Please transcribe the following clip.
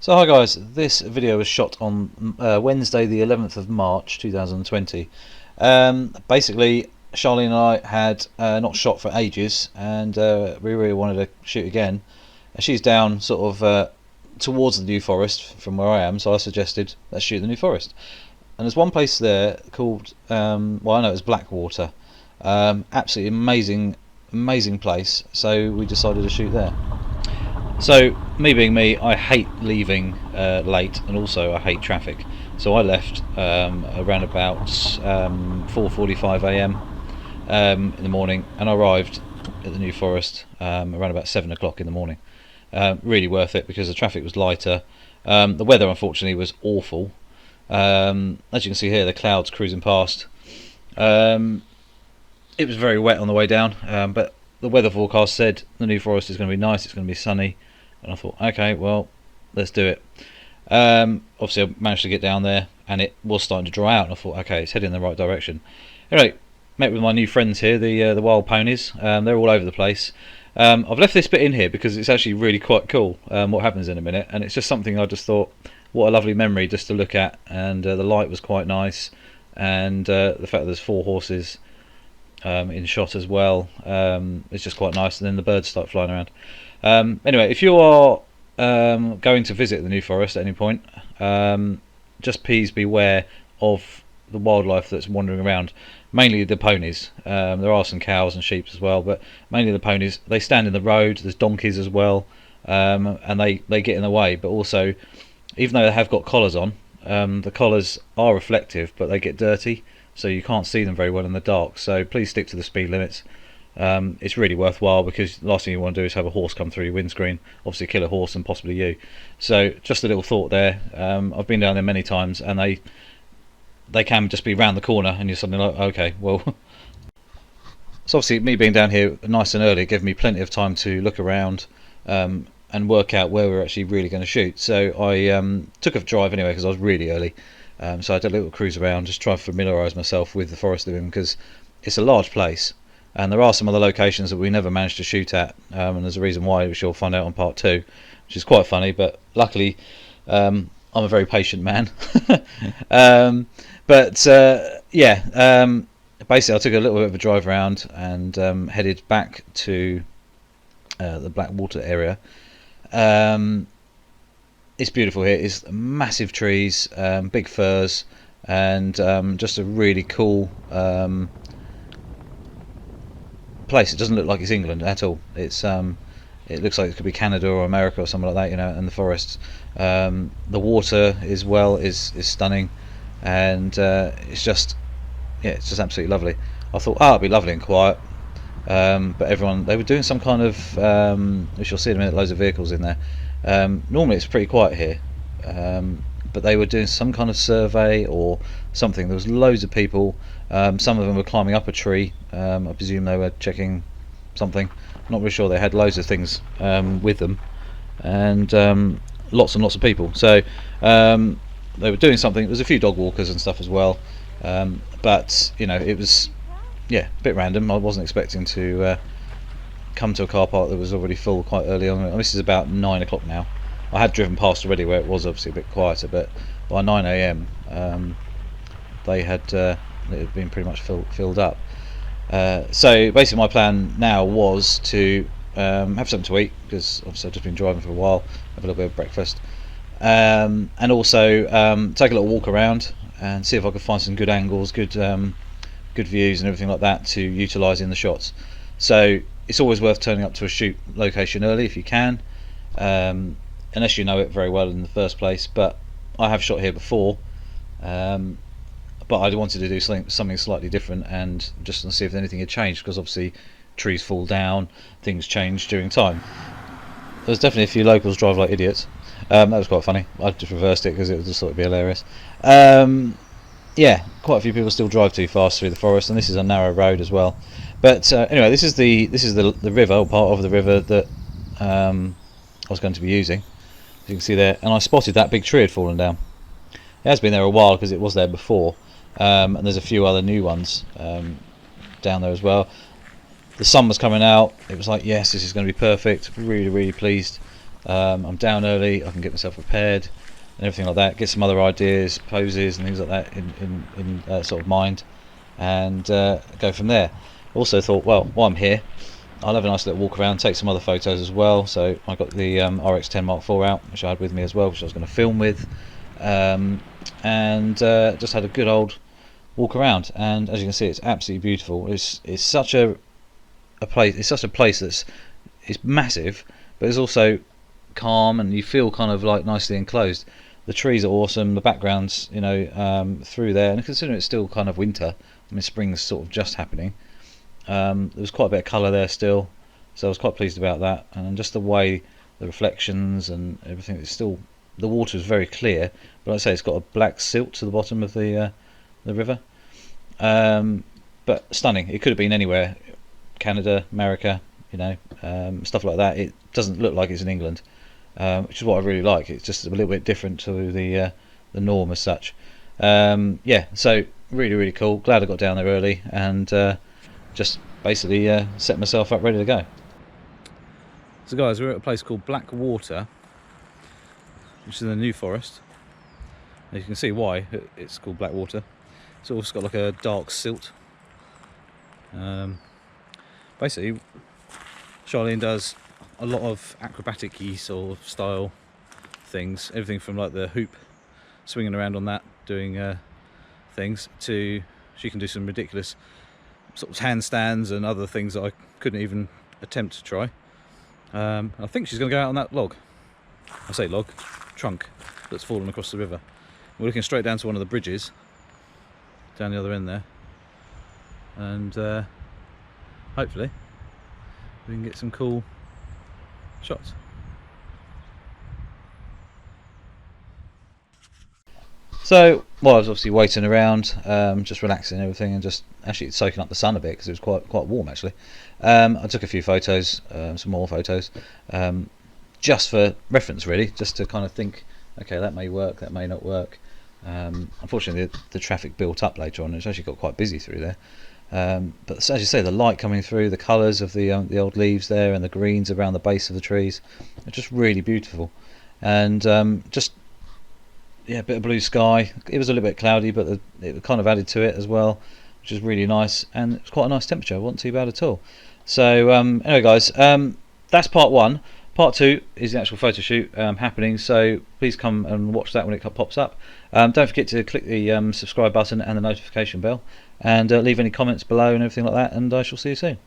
So hi guys, this video was shot on Wednesday the 11th of March 2020. Basically Charlene and I had not shot for ages, and we really wanted to shoot again. She's down sort of towards the New Forest from where I am, so I suggested let's shoot the New Forest. And there's one place there called, well, I know it's Blackwater. Absolutely amazing place, so we decided to shoot there. So, me being me, I hate leaving late, and also I hate traffic. So I left around about 4:45 a.m. In the morning, and I arrived at the New Forest around about 7 o'clock in the morning. Really worth it because the traffic was lighter. The weather, unfortunately, was awful. As you can see here, the clouds cruising past. It was very wet on the way down, but the weather forecast said the New Forest is going to be nice, it's going to be sunny. And I thought, okay, well, let's do it. Obviously, I managed to get down there, and it was starting to dry out. And I thought, okay, it's heading in the right direction. Anyway, met with my new friends here, the wild ponies. They're all over the place. I've left this bit in here because it's actually really quite cool. What happens in a minute, and it's just something I just thought, what a lovely memory just to look at. And the light was quite nice, and the fact that there's 4 horses in shot as well, it's just quite nice. And then the birds start flying around. Anyway, if you are going to visit the New Forest at any point, just please beware of the wildlife that's wandering around. Mainly the ponies. There are some cows and sheep as well, but mainly the ponies. They stand in the road. There's donkeys as well, and they get in the way. But also, even though they have got collars on, the collars are reflective, but they get dirty, so you can't see them very well in the dark. So please stick to the speed limits. It's really worthwhile, because the last thing you want to do is have a horse come through your windscreen, obviously kill a horse and possibly you. So just a little thought there. I've been down there many times, and they can just be round the corner and you're suddenly like, okay, well. So obviously me being down here nice and early gave me plenty of time to look around and work out where we're actually really going to shoot. So I took a drive anyway because I was really early. So I did a little cruise around, just try to familiarise myself with the forest living, because it's a large place. And there are some other locations that we never managed to shoot at, and there's a reason why, which you'll find out on part 2, which is quite funny. But luckily, I'm a very patient man. Basically, I took a little bit of a drive around and headed back to the Blackwater area. It's beautiful here. It's massive trees, big firs, and just a really cool place. It doesn't look like it's England at all. It's it looks like it could be Canada or America or something like that, you know. And the forests, the water as well is stunning, and it's just absolutely lovely. I thought, it'd be lovely and quiet, but they were doing some kind of which you'll see in a minute, loads of vehicles in there. Normally it's pretty quiet here, but they were doing some kind of survey or something. There was loads of people. Some of them were climbing up a tree. I presume they were checking something. Not really sure. They had loads of things with them, and lots and lots of people. So they were doing something. There was a few dog walkers and stuff as well, but you know, it was a bit random. I wasn't expecting to come to a car park that was already full quite early on. This is about 9 o'clock now. I had driven past already where it was obviously a bit quieter, but by 9 a.m. They had it had been pretty much filled up. So basically my plan now was to have something to eat, because obviously I've just been driving for a while, have a little bit of breakfast, and also take a little walk around and see if I could find some good angles, good views and everything like that to utilise in the shots. So it's always worth turning up to a shoot location early if you can, unless you know it very well in the first place. But I have shot here before, but I wanted to do something slightly different, and just to see if anything had changed, because obviously trees fall down, things change during time. There's definitely a few locals drive like idiots. That was quite funny. I just reversed it because it just thought it'd be hilarious. Quite a few people still drive too fast through the forest, and this is a narrow road as well. But anyway, this is the river, or part of the river that I was going to be using, as you can see there. And I spotted that big tree had fallen down. It has been there a while because it was there before, and there's a few other new ones down there as well. The sun was coming out. It was like, yes, this is going to be perfect. Really pleased. I'm down early, I can get myself prepared and everything like that, get some other ideas, poses and things like that in sort of mind, and go from there. Also thought, well, while I'm here, I'll have a nice little walk around, take some other photos as well. So I got the RX10 Mark IV out, which I had with me as well, which I was going to film with, and just had a good old walk around. And as you can see, it's absolutely beautiful. It's such a place. It's such a place it's massive, but it's also calm, and you feel kind of like nicely enclosed. The trees are awesome. The background's through there, and considering it's still kind of winter, I mean spring's sort of just happening. There was quite a bit of colour there still, so I was quite pleased about that. And just the way the reflections and everything, it's still, the water is very clear, but like I say, it's got a black silt to the bottom of the river. But stunning. It could have been anywhere, Canada, America, stuff like that. It doesn't look like it's in England, which is what I really like. It's just a little bit different to the norm as such. Yeah, so really cool. Glad I got down there early and just basically set myself up ready to go. So guys, we're at a place called Blackwater, which is in the New Forest. And you can see why it's called Blackwater. It's also got like a dark silt. Basically, Charlene does a lot of acrobatic-y sort of style things. Everything from like the hoop, swinging around on that, doing things, to she can do some ridiculous sort of handstands and other things that I couldn't even attempt to try. I think she's going to go out on that log. I say log, trunk that's fallen across the river. We're looking straight down to one of the bridges down the other end there, and hopefully we can get some cool shots. So, well, I was obviously waiting around, just relaxing and everything, and just actually soaking up the sun a bit because it was quite warm actually. I took a few photos, some more photos, just for reference really, just to kind of think, okay, that may work, that may not work. Unfortunately, the traffic built up later on. It's actually got quite busy through there. But as you say, the light coming through, the colours of the old leaves there, and the greens around the base of the trees, are just really beautiful. And just yeah, a bit of blue sky. It was a little bit cloudy, but it kind of added to it as well, which is really nice. And it's quite a nice temperature. It wasn't too bad at all. So anyway, guys, that's part one. Part two is the actual photo shoot happening. So please come and watch that when it pops up. Don't forget to click the subscribe button and the notification bell, and leave any comments below and everything like that. And I shall see you soon.